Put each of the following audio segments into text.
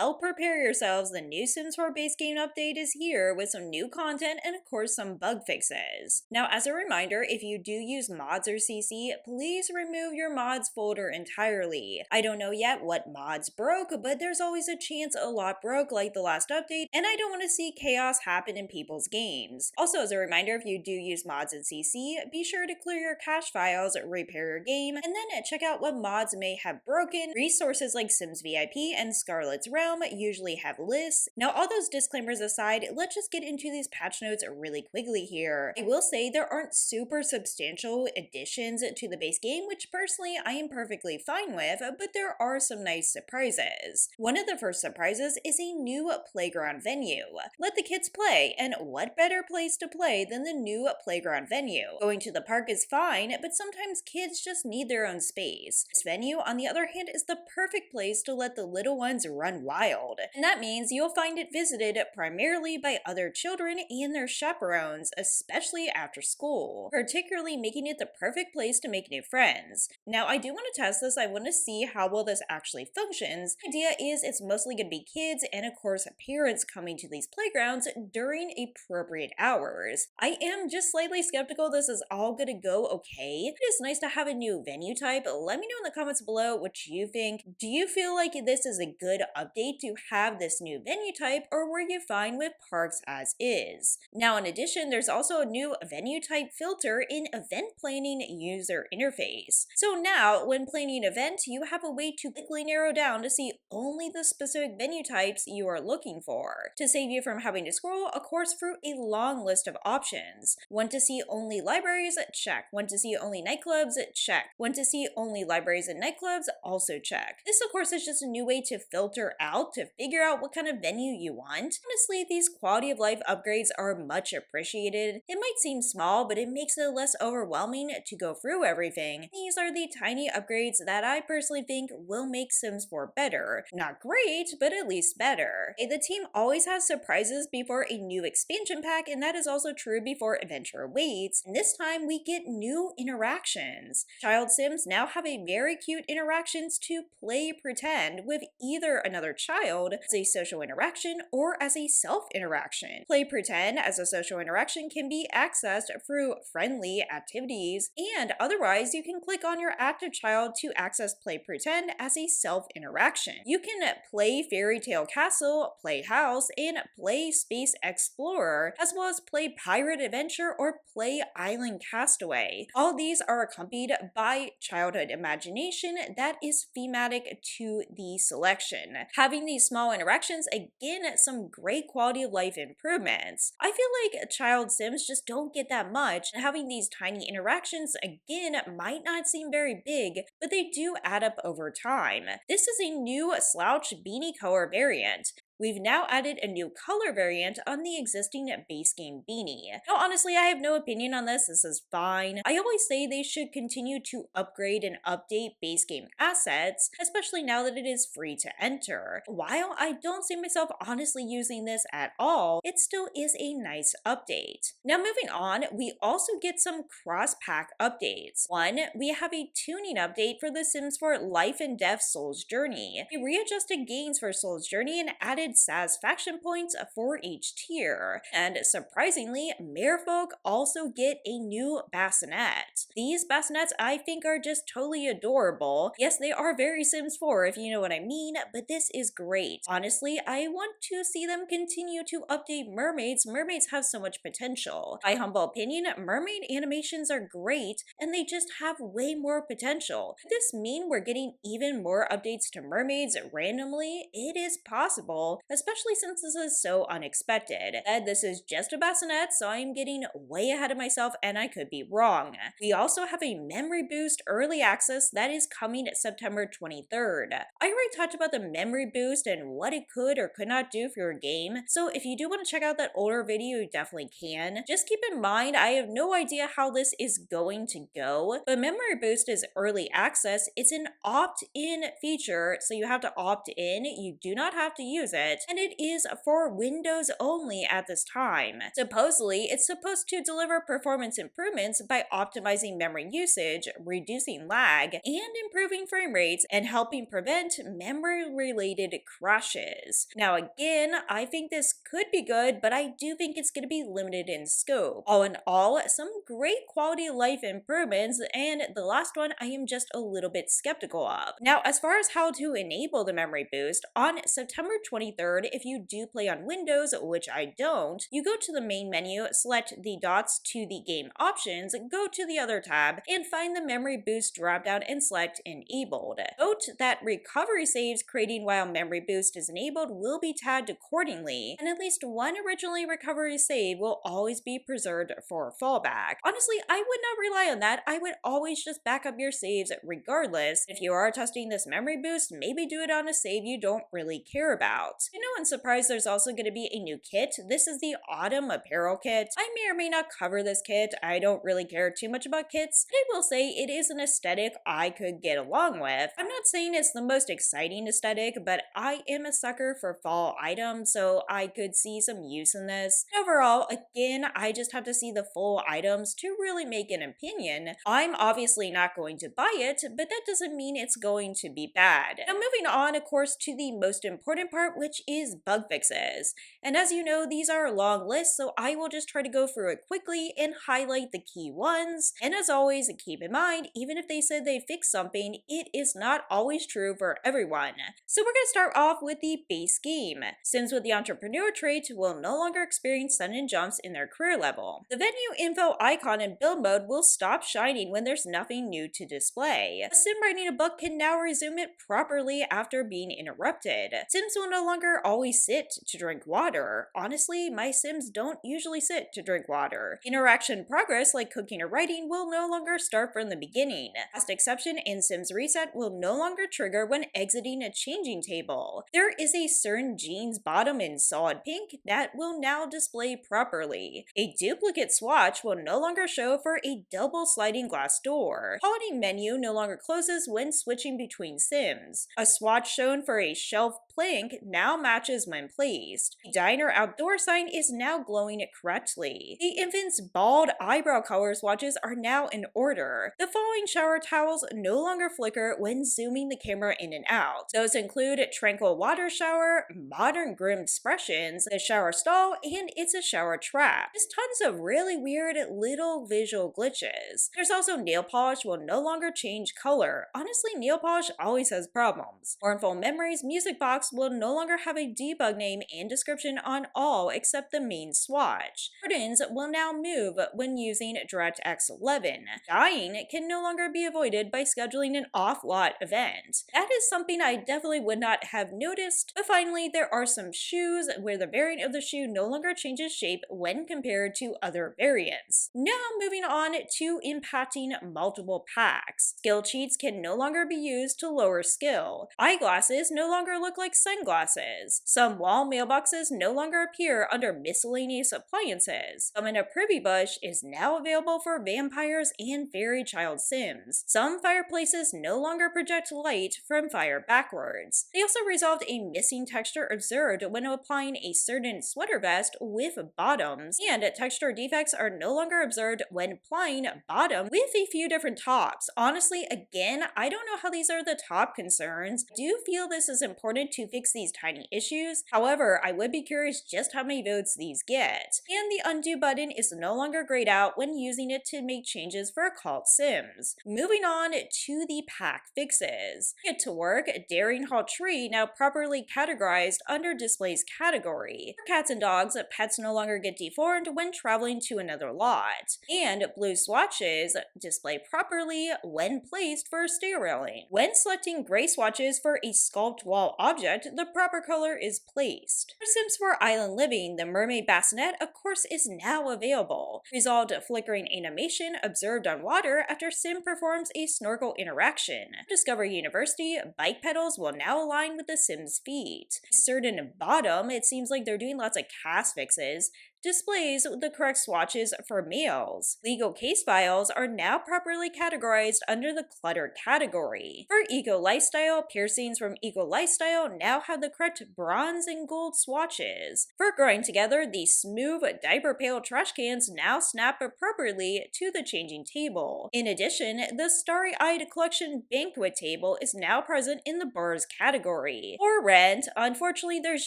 Well, prepare yourselves. The new Sims 4 base game update is here with some new content and, of course, some bug fixes. Now, as a reminder, if you do use mods or CC, please remove your mods folder entirely. I don't know yet what mods broke, but there's always a chance a lot broke like the last update, and I don't want to see chaos happen in people's games. Also, as a reminder, if you do use mods and CC, be sure to clear your cache files, repair your game, and then check out what mods may have broken. Resources like Sims VIP and Scarlet's Realm usually have lists. Now, all those disclaimers aside, let's just get into these patch notes really quickly here. I will say there aren't super substantial additions to the base game, which personally I am perfectly fine with, but there are some nice surprises. One of the first surprises is a new playground venue. Let the kids play, and what better place to play than the new playground venue? Going to the park is fine, but sometimes kids just need their own space. This venue, on the other hand, is the perfect place to let the little ones run wild, and that means you'll find it visited primarily by other children and their chaperones, especially after school, particularly making it the perfect place to make new friends. Now, I do want to test this. I want to see how well this actually functions. The idea is it's mostly going to be kids and, of course, parents coming to these playgrounds during appropriate hours. I am just slightly skeptical this is all going to go okay. It is nice to have a new venue type. Let me know in the comments below what you think. Do you feel like this is a good update to have this new venue type, or were you fine with parks as is? Now, in addition, there's also a new venue type filter in event planning user interface. So now, when planning an event, you have a way to quickly narrow down to see only the specific venue types you are looking for, to save you from having to scroll, of course, through a long list of options. Want to see only libraries? Check. Want to see only nightclubs? Check. Want to see only libraries and nightclubs? Also check. This, of course, is just a new way to filter out, to figure out what kind of venue you want. Honestly, these quality of life upgrades are much appreciated. It might seem small, but it makes it less overwhelming to go through everything. These are the tiny upgrades that I personally think will make Sims 4 better. Not great, but at least better. The team always has surprises before a new expansion pack, and that is also true before Adventure awaits. And this time we get new interactions. Child Sims now have a very cute interactions to play pretend with either another child as a social interaction or as a self-interaction. Play pretend as a social interaction can be accessed through friendly activities, and otherwise you can click on your active child to access play pretend as a self-interaction. You can play Fairy Tale Castle, play House, and play Space Explorer, as well as play Pirate Adventure or play Island Castaway. All these are accompanied by childhood imagination that is thematic to the selection. Having these small interactions, again, some great quality of life improvements. I feel like child Sims just don't get that much, and having these tiny interactions, again, might not seem very big, but they do add up over time. This is a new slouch Beanie Color variant. We've now added a new color variant on the existing base game beanie. Now, honestly, I have no opinion on this. This is fine. I always say they should continue to upgrade and update base game assets, especially now that it is free to enter. While I don't see myself honestly using this at all, it still is a nice update. Now, moving on, we also get some cross-pack updates. One, we have a tuning update for The Sims 4 Life and Death Soul's Journey. We readjusted gains for Soul's Journey and added satisfaction points for each tier. And surprisingly, merfolk also get a new bassinet. These bassinets I think are just totally adorable. Yes, they are very Sims 4 if you know what I mean, but this is great. Honestly, I want to see them continue to update mermaids. Mermaids have so much potential. My humble opinion, mermaid animations are great and they just have way more potential. Could this mean we're getting even more updates to mermaids randomly? It is possible, especially since this is so unexpected. And this is just a bassinet, so I'm getting way ahead of myself and I could be wrong. We also have a memory boost early access that is coming September 23rd. I already talked about the memory boost and what it could or could not do for your game, so if you do want to check out that older video, you definitely can. Just keep in mind, I have no idea how this is going to go, but memory boost is early access. It's an opt-in feature, so you have to opt in. You do not have to use it. it, and it is for Windows only at this time. Supposedly, it's supposed to deliver performance improvements by optimizing memory usage, reducing lag, and improving frame rates, and helping prevent memory-related crashes. Now again, I think this could be good, but I do think it's going to be limited in scope. All in all, some great quality of life improvements, and the last one I am just a little bit skeptical of. Now, as far as how to enable the memory boost, on September 23rd, if you do play on Windows, which I don't, you go to the main menu, select the dots to the game options, go to the other tab, and find the memory boost dropdown and select enabled. Note that recovery saves created while memory boost is enabled will be tagged accordingly, and at least one originally recovery save will always be preserved for fallback. Honestly, I would not rely on that. I would always just back up your saves regardless. If you are testing this memory boost, maybe do it on a save you don't really care about. You know, I'm surprised there's also going to be a new kit. This is the Autumn Apparel Kit. I may or may not cover this kit. I don't really care too much about kits, but I will say it is an aesthetic I could get along with. I'm not saying it's the most exciting aesthetic, but I am a sucker for fall items, so I could see some use in this. Overall, again, I just have to see the full items to really make an opinion. I'm obviously not going to buy it, but that doesn't mean it's going to be bad. Now moving on, of course, to the most important part, which is bug fixes. And as you know, these are a long list, so I will just try to go through it quickly and highlight the key ones. And as always, keep in mind, even if they said they fixed something, it is not always true for everyone. So we're going to start off with the base game. Sims with the entrepreneur trait will no longer experience sudden jumps in their career level. The venue info icon in build mode will stop shining when there's nothing new to display. A sim writing a book can now resume it properly after being interrupted. Sims will no longer always sit to drink water. Honestly, my Sims don't usually sit to drink water. Interaction progress like cooking or writing will no longer start from the beginning. Last exception in Sims Reset will no longer trigger when exiting a changing table. There is a certain jeans bottom in solid pink that will now display properly. A duplicate swatch will no longer show for a double sliding glass door. Holiday menu no longer closes when switching between Sims. A swatch shown for a shelf plank now matches when placed. The diner outdoor sign is now glowing correctly. The infant's bald eyebrow color swatches are now in order. The falling shower towels no longer flicker when zooming the camera in and out. Those include tranquil water shower, modern grim expressions, the shower stall, and it's a shower trap. There's tons of really weird little visual glitches. There's also nail polish will no longer change color. Honestly, nail polish always has problems. Mournful Memories music box will no longer have a debug name and description on all except the main swatch. Curtains will now move when using DirectX 11. Dying can no longer be avoided by scheduling an off-lot event. That is something I definitely would not have noticed. But finally, there are some shoes where the variant of the shoe no longer changes shape when compared to other variants. Now moving on to impacting multiple packs. Skill cheats can no longer be used to lower skill. Eyeglasses no longer look like sunglasses. Some wall mailboxes no longer appear under miscellaneous appliances. Summon a Privy Bush is now available for vampires and fairy child Sims. Some fireplaces no longer project light from fire backwards. They also resolved a missing texture observed when applying a certain sweater vest with bottoms, and texture defects are no longer observed when applying bottom with a few different tops. Honestly, again, I don't know how these are the top concerns. I do feel this is important to fix these tiny issues. However, I would be curious just how many votes these get. And the undo button is no longer grayed out when using it to make changes for occult Sims. Moving on to the pack fixes. Get to work, Daring Hall Tree now properly categorized under displays category. For cats and dogs, pets no longer get deformed when traveling to another lot. And blue swatches display properly when placed for stair railing. When selecting gray swatches for a sculpt wall object, the proper color is placed. For Sims 4 Island Living, the mermaid bassinet, of course, is now available. Resolved flickering animation observed on water after Sim performs a snorkel interaction. Discovery University, bike pedals will now align with the Sim's feet. Certain bottom, it seems like they're doing lots of cast fixes, displays the correct swatches for males. Legal case files are now properly categorized under the clutter category. For eco lifestyle, piercings from eco lifestyle now have the correct bronze and gold swatches. For growing together, the smooth diaper pail trash cans now snap appropriately to the changing table. In addition, the starry-eyed collection banquet table is now present in the bars category. For rent, unfortunately there's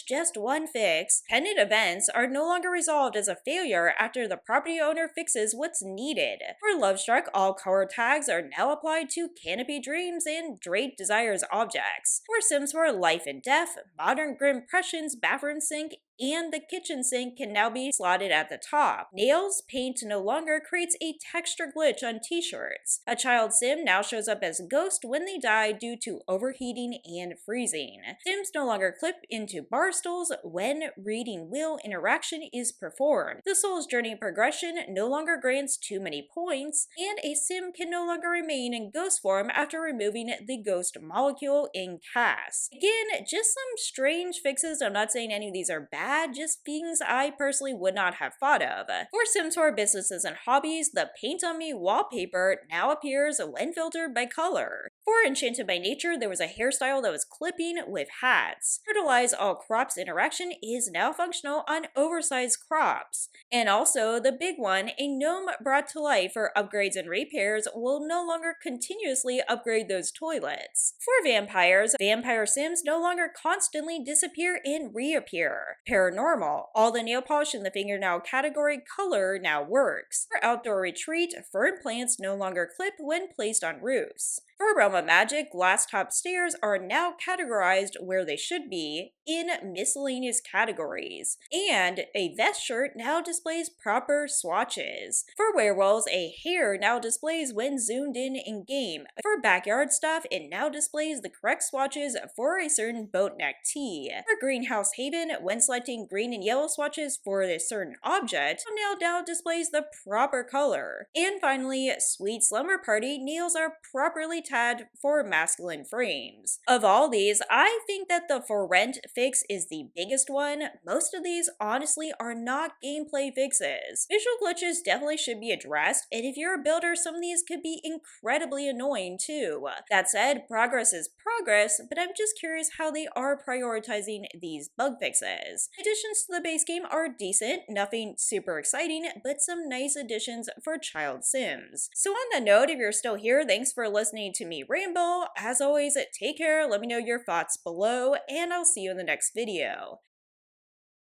just one fix. Pendant events are no longer resolved as a failure after the property owner fixes what's needed. For Lovestruck, all color tags are now applied to Canopy Dreams and Drake Desires objects. For Sims 4 Life and Death, modern Grimpressions bathroom sink and the kitchen sink can now be slotted at the top. Nails paint no longer creates a texture glitch on t-shirts. A child sim now shows up as a ghost when they die due to overheating and freezing. Sims no longer clip into bar stools when reading wheel interaction is performed. The soul's journey progression no longer grants too many points, and a sim can no longer remain in ghost form after removing the ghost molecule in cast. Again, just some strange fixes. I'm not saying any of these are bad, just things I personally would not have thought of. For Sims 4 businesses and hobbies, the Paint On Me wallpaper now appears when filtered by color. For Enchanted by Nature, there was a hairstyle that was clipping with hats. Fertilize All Crops interaction is now functional on oversized crops. And also, the big one, a gnome brought to life for upgrades and repairs will no longer continuously upgrade those toilets. For vampires, vampire sims no longer constantly disappear and reappear. Paranormal, all the nail polish in the fingernail category color now works. For outdoor retreat, fern plants no longer clip when placed on roofs. For Realm of Magic, glass top stairs are now categorized where they should be in miscellaneous categories, and a vest shirt now displays proper swatches. For werewolves, a hair now displays when zoomed in game. For backyard stuff, it now displays the correct swatches for a certain boat neck tee. For Greenhouse Haven, when selecting green and yellow swatches for a certain object, now displays the proper color. And finally, Sweet Slumber Party nails are properly tagged for masculine frames. Of all these, I think that the for rent fix is the biggest one. Most of these honestly are not gameplay fixes. Visual glitches definitely should be addressed, and if you're a builder, some of these could be incredibly annoying too. That said, progress is progress, but I'm just curious how they are prioritizing these bug fixes. Additions to the base game are decent, nothing super exciting, but some nice additions for child sims. So on that note, if you're still here, thanks for listening to me ramble. As always, take care, let me know your thoughts below, and I'll see you in the next video.